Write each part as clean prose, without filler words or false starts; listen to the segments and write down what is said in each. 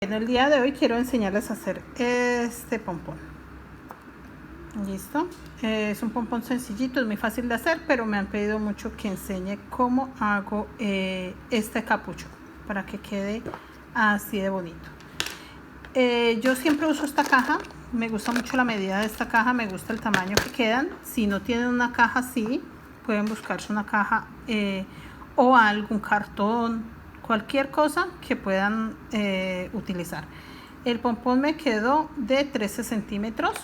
Bueno, el día de hoy quiero enseñarles a hacer este pompón. Listo, es un pompón sencillito, es muy fácil de hacer, pero me han pedido mucho que enseñe cómo hago este capucho para que quede así de bonito. Yo siempre uso esta caja, me gusta mucho la medida de esta caja, me gusta el tamaño que quedan. Si no tienen una caja así, pueden buscarse una caja o algún cartón, cualquier cosa que puedan utilizar. El pompón me quedó de 13 centímetros.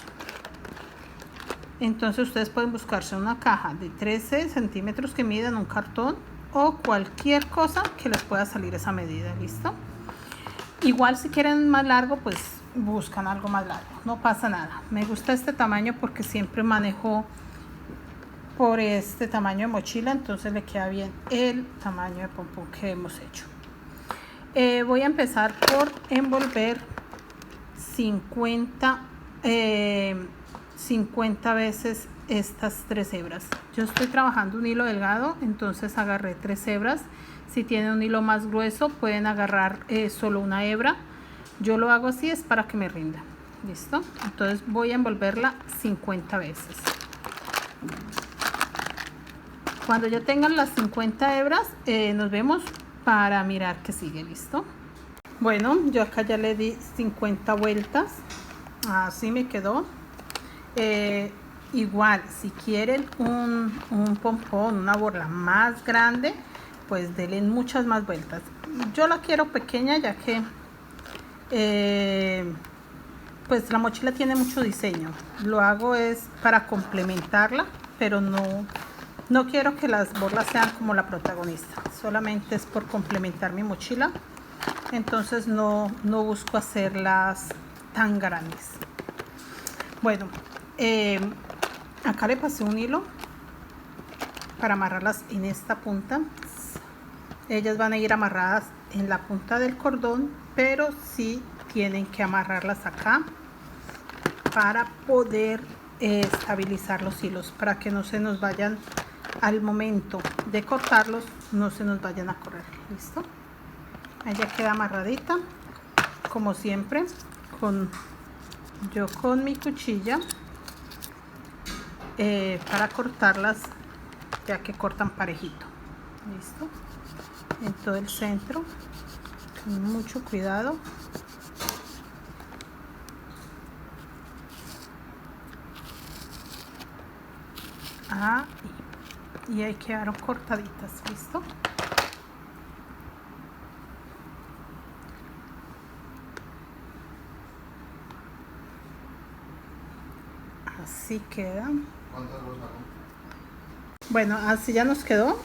Entonces ustedes pueden buscarse una caja de 13 centímetros que midan un cartón o cualquier cosa que les pueda salir esa medida. ¿Listo? Igual si quieren más largo, pues buscan algo más largo, no pasa nada. Me gusta este tamaño porque siempre manejo por este tamaño de mochila, entonces le queda bien el tamaño de pompón que hemos hecho. Voy a empezar por envolver 50 veces estas 3 hebras. Yo estoy trabajando un hilo delgado, entonces agarré 3 hebras. Si tienen un hilo más grueso pueden agarrar solo una hebra. Yo lo hago así, es para que me rinda. ¿Listo? Entonces voy a envolverla 50 veces. Cuando ya tengan las 50 hebras, nos vemos para mirar que sigue. ¿Listo? Bueno, yo acá ya le di 50 vueltas. Así me quedó. Igual, si quieren un pompón, una borla más grande, pues denle muchas más vueltas. Yo la quiero pequeña, ya que pues la mochila tiene mucho diseño. Lo hago es para complementarla, pero no quiero que las borlas sean como la protagonista, solamente es por complementar mi mochila. Entonces no busco hacerlas tan grandes. Bueno, acá le pasé un hilo para amarrarlas en esta punta. Ellas van a ir amarradas en la punta del cordón, pero sí tienen que amarrarlas acá para poder estabilizar los hilos, para que no se nos vayan al momento de cortarlos, no se nos vayan a correr. ¿Listo? Ella queda amarradita como siempre yo con mi cuchilla para cortarlas, ya que cortan parejito. Listo, en todo el centro, con mucho cuidado. Y ahí quedaron cortaditas. Listo. Así queda. Bueno, así ya nos quedó.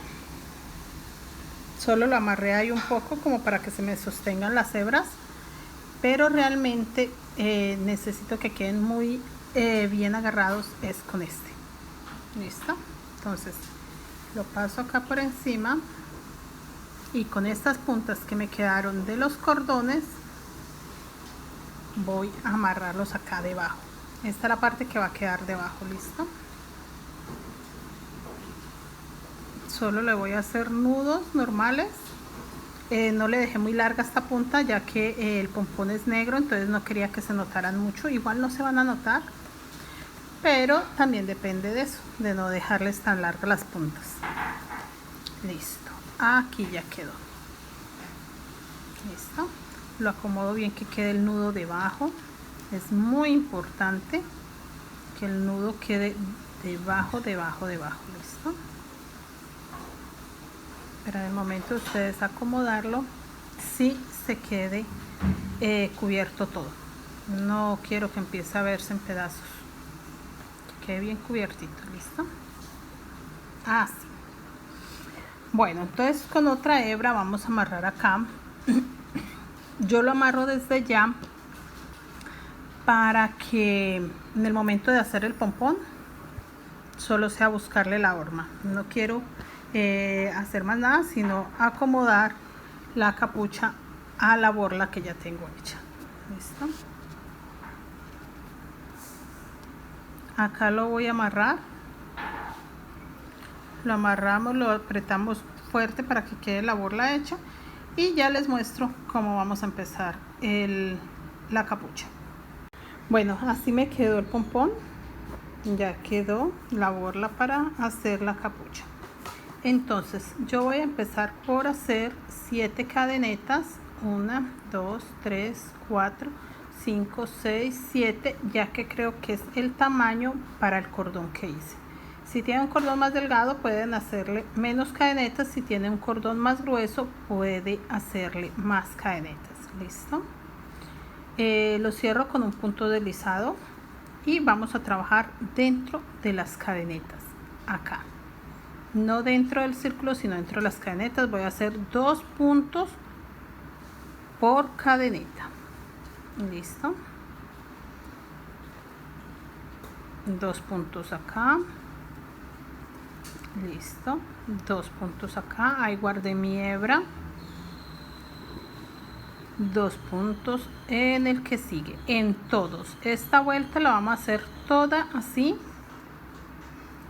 Solo lo amarré ahí un poco como para que se me sostengan las hebras, pero realmente necesito que queden muy bien agarrados es con este. Listo, entonces lo paso acá por encima y con estas puntas que me quedaron de los cordones voy a amarrarlos acá debajo. Esta es la parte que va a quedar debajo. Listo, solo le voy a hacer nudos normales. No le dejé muy larga esta punta, ya que el pompón es negro, entonces no quería que se notaran mucho. Igual no se van a notar, pero también depende de eso, de no dejarles tan largas las puntas. Listo, aquí ya quedó. Listo, lo acomodo bien que quede el nudo debajo. Es muy importante que el nudo quede debajo. Listo, pero en el momento de ustedes acomodarlo, sí se quede cubierto todo. No quiero que empiece a verse en pedazos, que quede bien cubiertito. Listo, así. Bueno, entonces con otra hebra vamos a amarrar acá. Yo lo amarro desde ya para que en el momento de hacer el pompón solo sea buscarle la horma. No quiero hacer más nada, sino acomodar la capucha a la borla que ya tengo hecha. ¿Listo? Acá lo voy a amarrar. Lo amarramos, lo apretamos fuerte para que quede la borla hecha y ya les muestro cómo vamos a empezar la capucha. Bueno, así me quedó el pompón. Ya quedó la borla para hacer la capucha. Entonces yo voy a empezar por hacer 7 cadenetas. 1, 2, 3, 4, 5, 6, 7, ya que creo que es el tamaño para el cordón que hice. Si tienen un cordón más delgado pueden hacerle menos cadenetas, si tienen un cordón más grueso puede hacerle más cadenetas. Listo. Lo cierro con un punto deslizado y vamos a trabajar dentro de las cadenetas, acá, no dentro del círculo sino dentro de las cadenetas. Voy a hacer 2 puntos por cadeneta. Listo. 2 puntos acá. Listo. 2 puntos acá. Ahí guardé mi hebra. 2 puntos en el que sigue. En todos. Esta vuelta la vamos a hacer toda así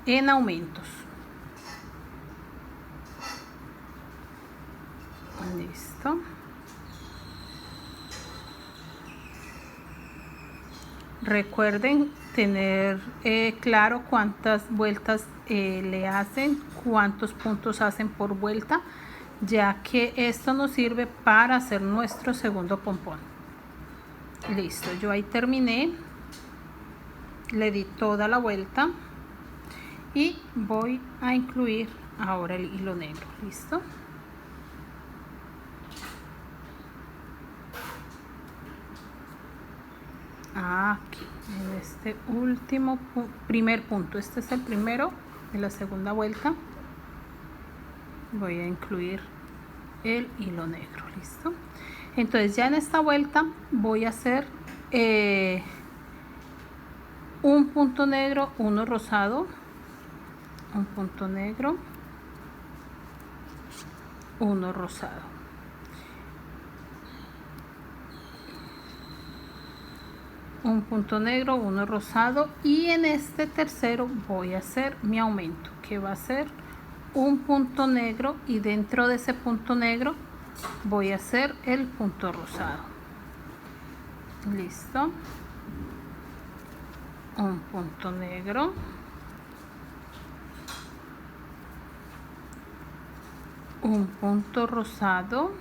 en aumentos. Listo. Recuerden tener claro cuántas vueltas le hacen, cuántos puntos hacen por vuelta, ya que esto nos sirve para hacer nuestro segundo pompón. Listo, yo ahí terminé, le di toda la vuelta y voy a incluir ahora el hilo negro. Listo. Aquí en este último primer punto, este es el primero de la segunda vuelta, voy a incluir el hilo negro. Listo. Entonces ya en esta vuelta voy a hacer un punto negro, uno rosado, un punto negro, uno rosado, un punto negro, uno rosado, y en este tercero voy a hacer mi aumento, que va a ser un punto negro, y dentro de ese punto negro voy a hacer el punto rosado. Listo. Un punto negro, un punto rosado,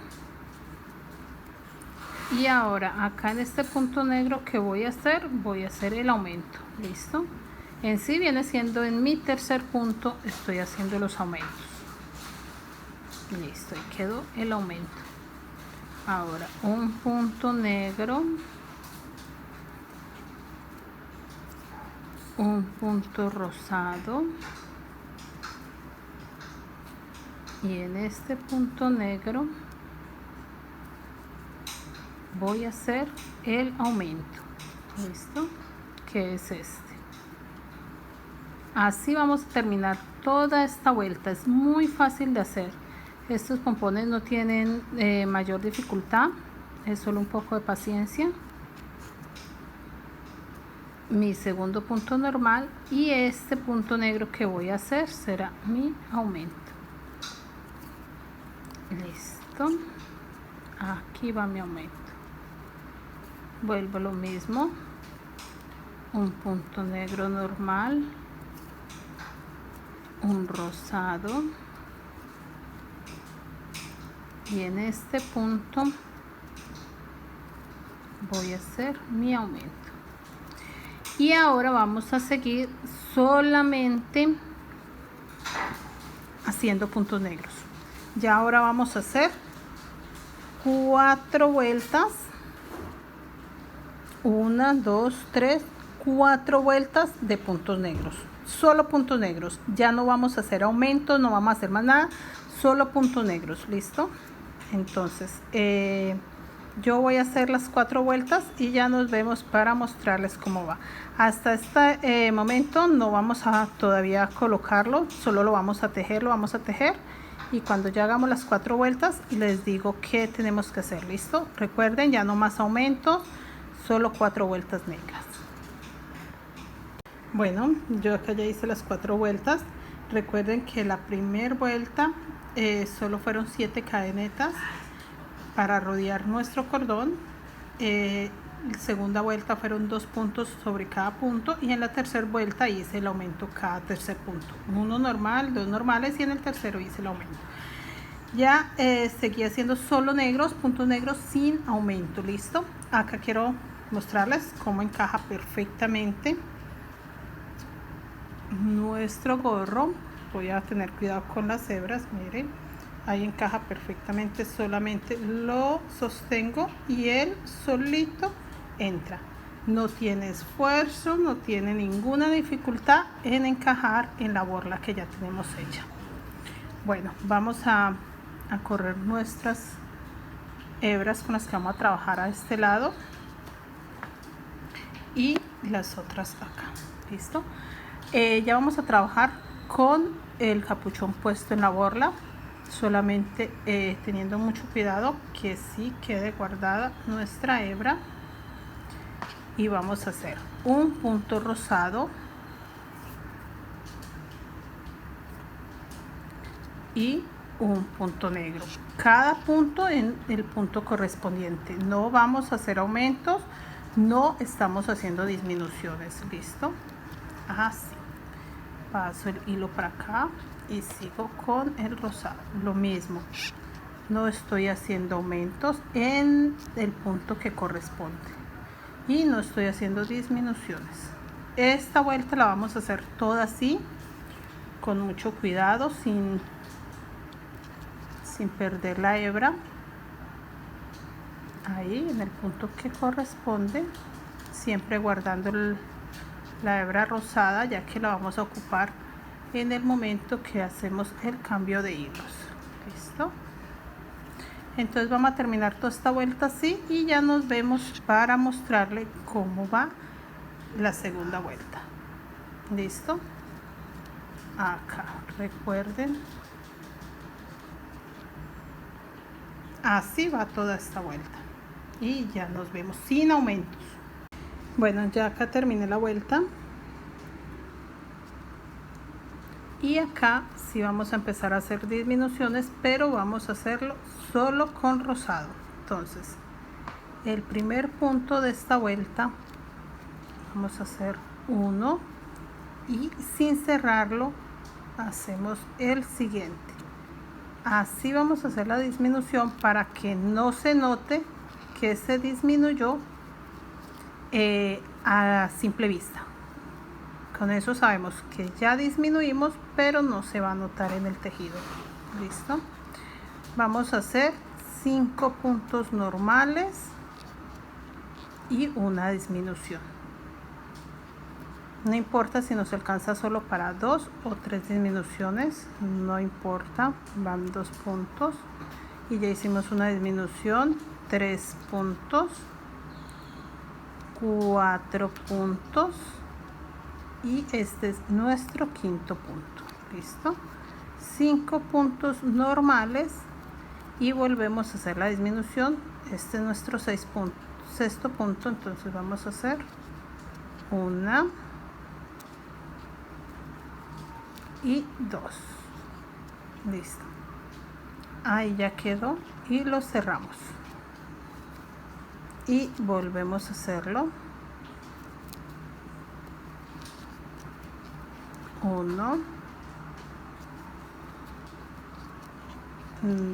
y ahora acá en este punto negro que voy a hacer el aumento. Listo. En sí viene siendo en mi tercer punto, estoy haciendo los aumentos. Listo, y quedó el aumento. Ahora un punto negro, un punto rosado, y en este punto negro voy a hacer el aumento. Listo, que es este. Así vamos a terminar toda esta vuelta. Es muy fácil de hacer. Estos pompones no tienen mayor dificultad, es solo un poco de paciencia. Mi segundo punto normal, y este punto negro que voy a hacer será mi aumento. Listo. Aquí va mi aumento. Vuelvo lo mismo, un punto negro normal, un rosado, y en este punto voy a hacer mi aumento. Y ahora vamos a seguir solamente haciendo puntos negros. Ya ahora vamos a hacer 4 vueltas. 1, 2, 3, 4 vueltas de puntos negros, solo puntos negros. Ya no vamos a hacer aumentos, no vamos a hacer más nada, solo puntos negros. Listo. Entonces yo voy a hacer las 4 vueltas y ya nos vemos para mostrarles cómo va. Hasta este momento no vamos a todavía colocarlo, solo lo vamos a tejer, y cuando ya hagamos las 4 vueltas les digo qué tenemos que hacer. Listo. Recuerden, ya no más aumentos, solo 4 vueltas negras. Bueno, yo acá ya hice las 4 vueltas. Recuerden que la primera vuelta solo fueron 7 cadenetas para rodear nuestro cordón. segunda vuelta fueron 2 puntos sobre cada punto, y en la tercera vuelta hice el aumento cada tercer punto, uno normal, 2 normales, y en el tercero hice el aumento. Ya seguí haciendo solo negros, puntos negros sin aumento. Listo. Acá quiero mostrarles cómo encaja perfectamente nuestro gorro. Voy a tener cuidado con las hebras, miren, ahí encaja perfectamente, solamente lo sostengo y él solito entra. No tiene esfuerzo, no tiene ninguna dificultad en encajar en la borla que ya tenemos hecha. Bueno, vamos a correr nuestras hebras con las que vamos a trabajar a este lado y las otras acá. Listo. Ya vamos a trabajar con el capuchón puesto en la borla, solamente teniendo mucho cuidado que sí quede guardada nuestra hebra, y vamos a hacer un punto rosado y un punto negro, cada punto en el punto correspondiente. No vamos a hacer aumentos, no estamos haciendo disminuciones. Listo. Así paso el hilo para acá y sigo con el rosado, lo mismo, no estoy haciendo aumentos en el punto que corresponde y no estoy haciendo disminuciones. Esta vuelta la vamos a hacer toda así, con mucho cuidado, sin perder la hebra, ahí en el punto que corresponde, siempre guardando la hebra rosada, ya que la vamos a ocupar en el momento que hacemos el cambio de hilos. Listo. Entonces vamos a terminar toda esta vuelta así y ya nos vemos para mostrarle cómo va la segunda vuelta. Listo. Acá recuerden, así va toda esta vuelta y ya nos vemos sin aumentos. Bueno, ya acá terminé la vuelta y acá sí vamos a empezar a hacer disminuciones, pero vamos a hacerlo solo con rosado. Entonces el primer punto de esta vuelta vamos a hacer uno y sin cerrarlo hacemos el siguiente. Así vamos a hacer la disminución para que no se note que se disminuyó a simple vista. Con eso sabemos que ya disminuimos, pero no se va a notar en el tejido. Listo. Vamos a hacer 5 puntos normales y una disminución. No importa si nos alcanza solo para 2 o 3 disminuciones, no importa, van 2 puntos y ya hicimos una disminución, 3 puntos, 4 puntos y este es nuestro quinto punto. Listo. 5 puntos normales y volvemos a hacer la disminución. Este es nuestro sexto punto, entonces vamos a hacer una y 2. Listo. Ahí ya quedó y lo cerramos y volvemos a hacerlo. 1,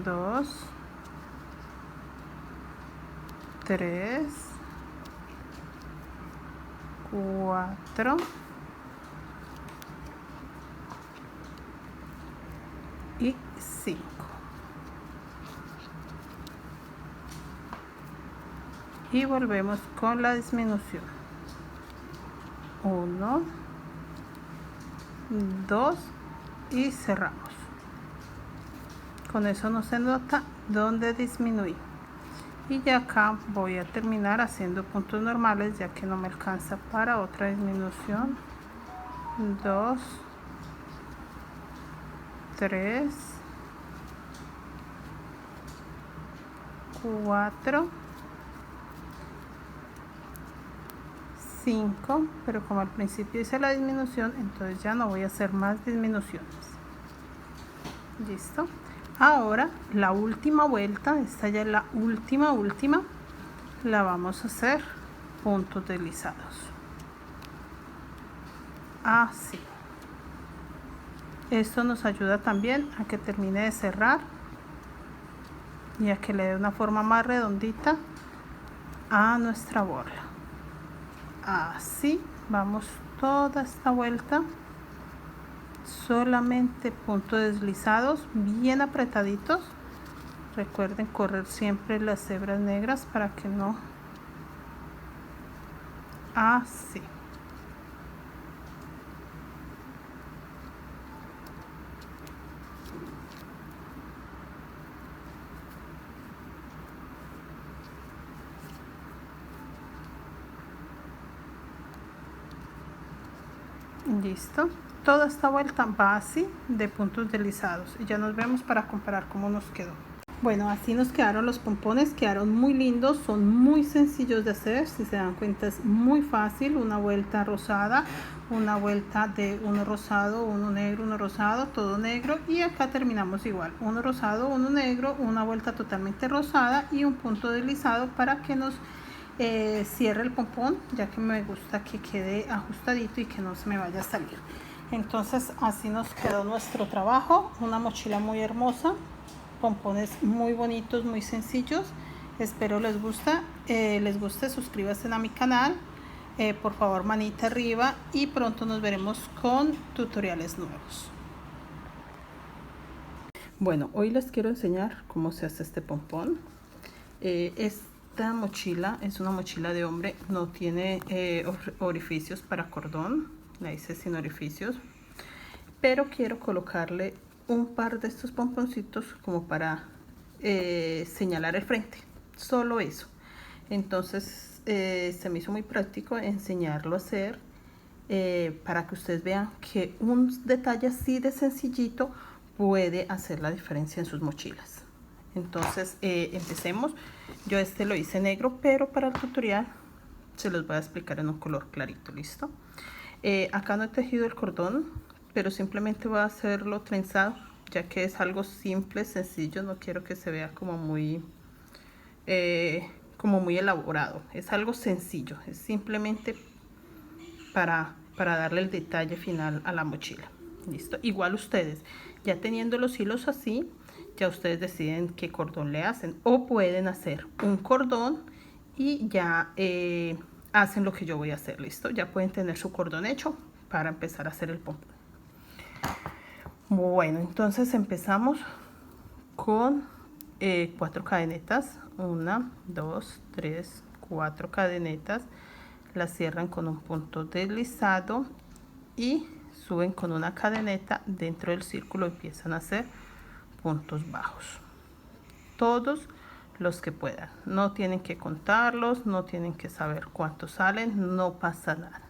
2, 3, 4 y 5. Y volvemos con la disminución. 1, 2 y cerramos. Con eso no se nota donde disminuí. Y ya acá voy a terminar haciendo puntos normales, ya que no me alcanza para otra disminución. 2, 3, 4, 5, pero como al principio hice la disminución, entonces ya no voy a hacer más disminuciones. Listo. Ahora la última vuelta, esta ya es la última, la vamos a hacer puntos deslizados, así. Esto nos ayuda también a que termine de cerrar y a que le dé una forma más redondita a nuestra borla. Así vamos toda esta vuelta, solamente puntos deslizados bien apretaditos. Recuerden correr siempre las hebras negras para que no, así. Listo, toda esta vuelta va así de puntos deslizados y ya nos vemos para comparar cómo nos quedó. Bueno, así nos quedaron los pompones, quedaron muy lindos, son muy sencillos de hacer, si se dan cuenta es muy fácil. Una vuelta rosada, una vuelta de uno rosado, uno negro, uno rosado, todo negro, y acá terminamos igual, uno rosado, uno negro, una vuelta totalmente rosada y un punto deslizado para que nos cierre el pompón, ya que me gusta que quede ajustadito y que no se me vaya a salir. Entonces así nos quedó nuestro trabajo, una mochila muy hermosa, pompones muy bonitos, muy sencillos. Espero les guste, suscríbanse a mi canal, por favor manita arriba, y pronto nos veremos con tutoriales nuevos. Bueno, hoy les quiero enseñar cómo se hace este pompón. Esta mochila es una mochila de hombre, no tiene orificios para cordón, la hice sin orificios, pero quiero colocarle un par de estos pomponcitos como para señalar el frente, solo eso. Entonces se me hizo muy práctico enseñarlo a hacer, para que ustedes vean que un detalle así de sencillito puede hacer la diferencia en sus mochilas. Entonces empecemos. Yo lo hice negro, pero para el tutorial se los voy a explicar en un color clarito. Listo. Acá no he tejido el cordón, pero simplemente voy a hacerlo trenzado, ya que es algo simple, sencillo. No quiero que se vea como muy elaborado. Es algo sencillo, es simplemente para darle el detalle final a la mochila. Listo. Igual ustedes, ya teniendo los hilos así, ya ustedes deciden qué cordón le hacen, o pueden hacer un cordón y ya hacen lo que yo voy a hacer. Listo, ya pueden tener su cordón hecho para empezar a hacer el pompón. Bueno, entonces empezamos con 4 cadenetas, 1, 2, 3, 4 cadenetas, las cierran con un punto deslizado y suben con una cadeneta dentro del círculo, empiezan a hacer puntos bajos, todos los que puedan. No tienen que contarlos, no tienen que saber cuántos salen, no pasa nada.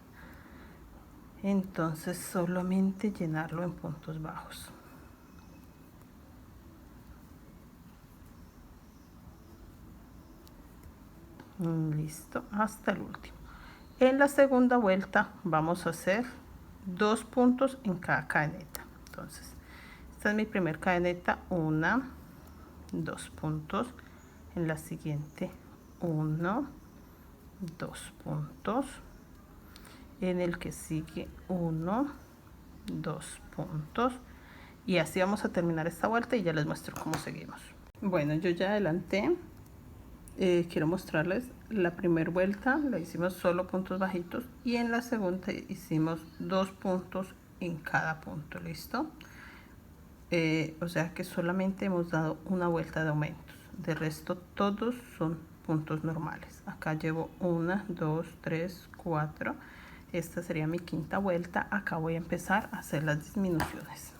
Entonces solamente llenarlo en puntos bajos. Listo, hasta el último. En la segunda vuelta vamos a hacer 2 puntos en cada cadeneta. Entonces esta es mi primer cadeneta, 1, 2 puntos. En la siguiente 1, 2 puntos. En el que sigue 1, 2 puntos, y así vamos a terminar esta vuelta y ya les muestro cómo seguimos. Bueno, yo ya adelanté. Quiero mostrarles la primera vuelta, la hicimos solo puntos bajitos, y en la segunda hicimos 2 puntos en cada punto. Listo. O sea que solamente hemos dado una vuelta de aumentos, de resto todos son puntos normales. Acá llevo 1, 2, 3, 4. Esta sería mi quinta vuelta. Acá voy a empezar a hacer las disminuciones.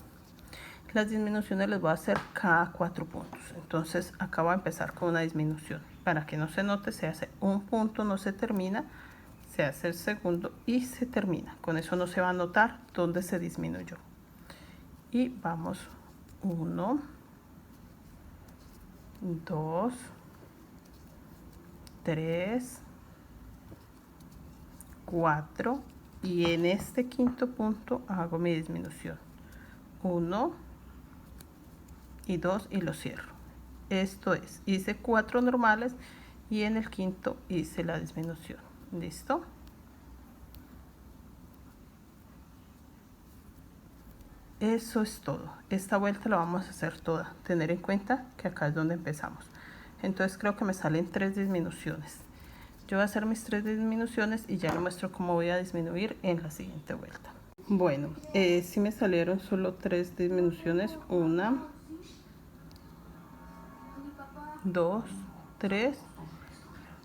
Las disminuciones las voy a hacer cada 4 puntos. Entonces acá voy a empezar con una disminución. Para que no se note, se hace un punto, no se termina, se hace el segundo y se termina. Con eso no se va a notar dónde se disminuyó. Y vamos 1, 2, 3, 4, y en este quinto punto hago mi disminución, 1 y 2, y lo cierro. Esto es, hice 4 normales y en el quinto hice la disminución. ¿Listo? Eso es todo. Esta vuelta la vamos a hacer toda. Tener en cuenta que acá es donde empezamos. Entonces creo que me salen 3 disminuciones. Yo voy a hacer mis 3 disminuciones y ya les muestro cómo voy a disminuir en la siguiente vuelta. Bueno, sí me salieron solo 3 disminuciones. 1, 2, 3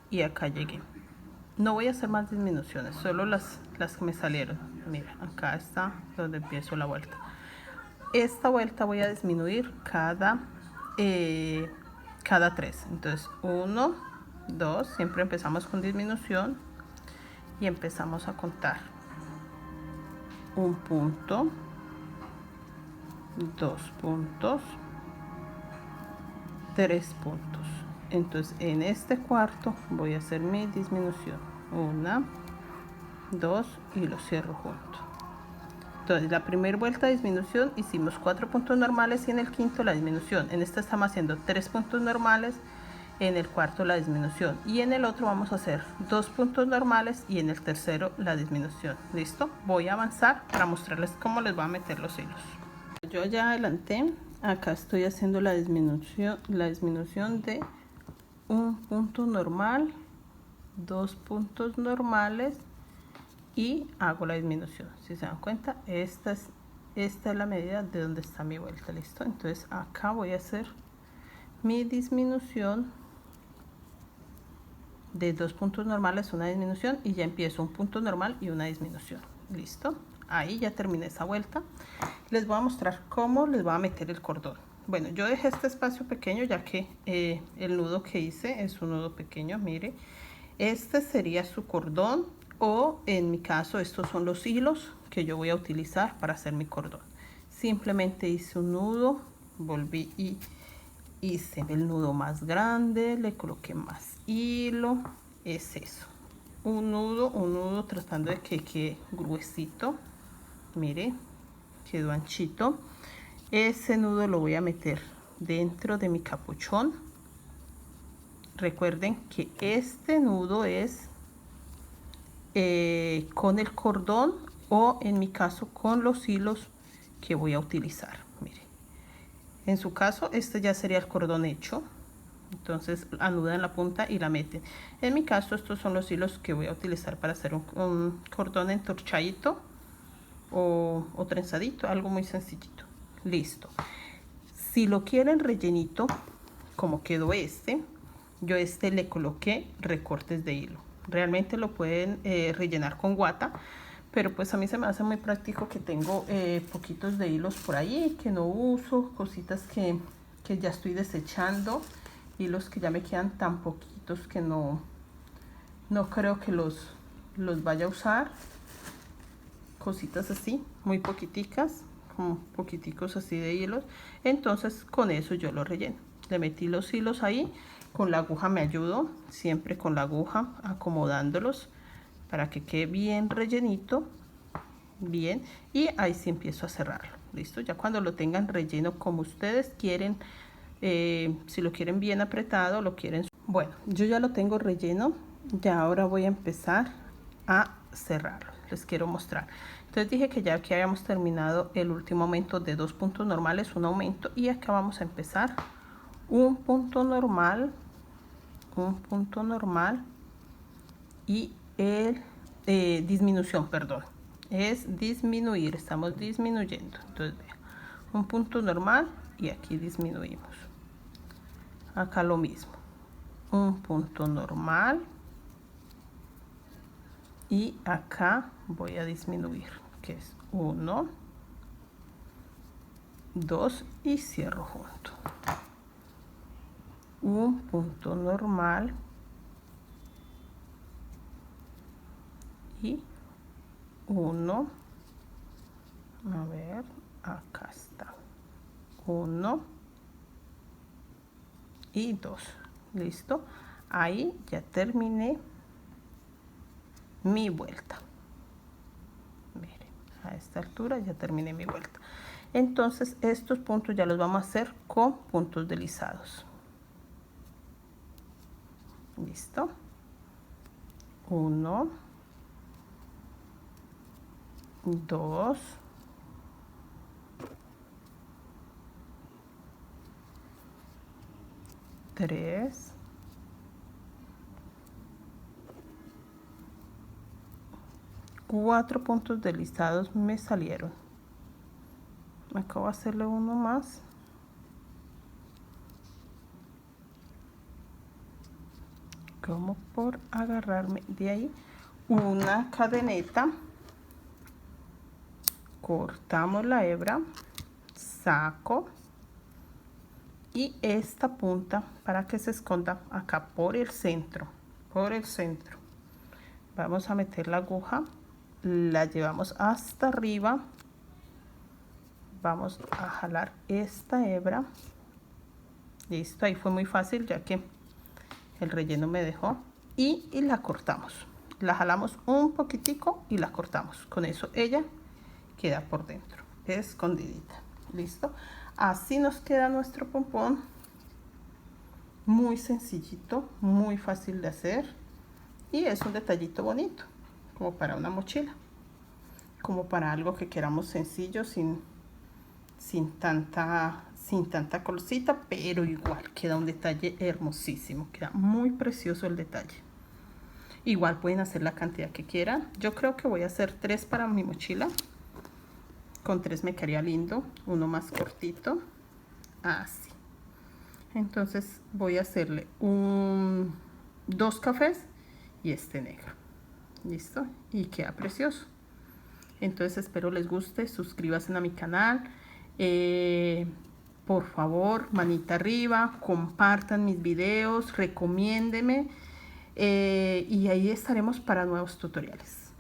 y acá llegué. No voy a hacer más disminuciones, solo las que me salieron. Mira, acá está donde empiezo la vuelta. Esta vuelta voy a disminuir cada 3. Entonces 1, 2, siempre empezamos con disminución y empezamos a contar. 1 punto, 2 puntos, 3 puntos. Entonces en este cuarto voy a hacer mi disminución. 1, 2 y lo cierro junto. Entonces la primera vuelta de disminución hicimos 4 puntos normales y en el quinto la disminución. En esta estamos haciendo 3 puntos normales, en el cuarto la disminución y en el otro vamos a hacer 2 puntos normales y en el tercero la disminución. ¿Listo? Voy a avanzar para mostrarles cómo les voy a meter los hilos. Yo ya adelanté, acá estoy haciendo la disminución de un punto normal, 2 puntos normales y hago la disminución. Si se dan cuenta, esta es la medida de donde está mi vuelta. Listo, entonces acá voy a hacer mi disminución de 2 puntos normales, una disminución y ya empiezo un punto normal y una disminución. Listo, ahí ya terminé esa vuelta. Les voy a mostrar cómo les voy a meter el cordón. Bueno, yo dejé este espacio pequeño ya que el nudo que hice es un nudo pequeño. Mire, este sería su cordón, o en mi caso estos son los hilos que yo voy a utilizar para hacer mi cordón. Simplemente hice un nudo, volví y hice el nudo más grande, le coloqué más hilo. Es eso, un nudo tratando de que quede gruesito. Mire, quedó anchito. Ese nudo lo voy a meter dentro de mi capuchón. Recuerden que este nudo es con el cordón o en mi caso con los hilos que voy a utilizar. Mire, en su caso este ya sería el cordón hecho, entonces anudan la punta y la meten. En mi caso estos son los hilos que voy a utilizar para hacer un cordón entorchadito o trenzadito, algo muy sencillito. Listo. Si lo quieren rellenito como quedó yo le coloqué recortes de hilo. Realmente lo pueden rellenar con guata, pero pues a mí se me hace muy práctico que tengo poquitos de hilos por ahí que no uso, cositas que ya estoy desechando, hilos que ya me quedan tan poquitos que no creo que los vaya a usar, cositas así, muy poquiticas, como poquiticos así de hilos. Entonces con eso yo lo relleno. Le metí los hilos ahí, con la aguja me ayudo, siempre con la aguja acomodándolos para que quede bien rellenito, bien, y ahí sí empiezo a cerrarlo. Listo, ya cuando lo tengan relleno como ustedes quieren, si lo quieren bien apretado, lo quieren. Bueno, yo ya lo tengo relleno, ya ahora voy a empezar a cerrarlo. Les quiero mostrar. Entonces dije que ya aquí habíamos terminado el último aumento de 2 puntos normales, un aumento, y acá vamos a empezar un punto normal y disminución, perdón, es disminuir, estamos disminuyendo. Entonces vean, un punto normal y aquí disminuimos. Acá lo mismo, un punto normal y acá voy a disminuir, que es 1, 2 y cierro junto. Un punto normal y 1, a ver, acá está, 1 y 2. Listo, ahí ya terminé mi vuelta. Miren, a esta altura ya terminé mi vuelta. Entonces estos puntos ya los vamos a hacer con puntos deslizados. Listo. 1, 2, 3, 4 puntos deslizados me salieron. Acabo de hacerle uno más. Como por agarrarme de ahí, una cadeneta, cortamos la hebra, saco y esta punta para que se esconda acá por el centro, vamos a meter la aguja, la llevamos hasta arriba, vamos a jalar esta hebra. Listo, ahí fue muy fácil ya que el relleno me dejó, y la cortamos, la jalamos un poquitico y la cortamos. Con eso ella queda por dentro, escondidita. Listo, así nos queda nuestro pompón, muy sencillito, muy fácil de hacer, y es un detallito bonito como para una mochila, como para algo que queramos sencillo, sin tanta cosita, pero igual queda un detalle hermosísimo, queda muy precioso el detalle. Igual pueden hacer la cantidad que quieran. Yo creo que voy a hacer 3 para mi mochila. Con 3 me quedaría lindo, uno más cortito, así. Entonces voy a hacerle 2 cafés y este negro. Listo, y queda precioso. Entonces espero les guste, suscríbanse a mi canal. Por favor, manita arriba, compartan mis videos, recomiéndeme, y ahí estaremos para nuevos tutoriales.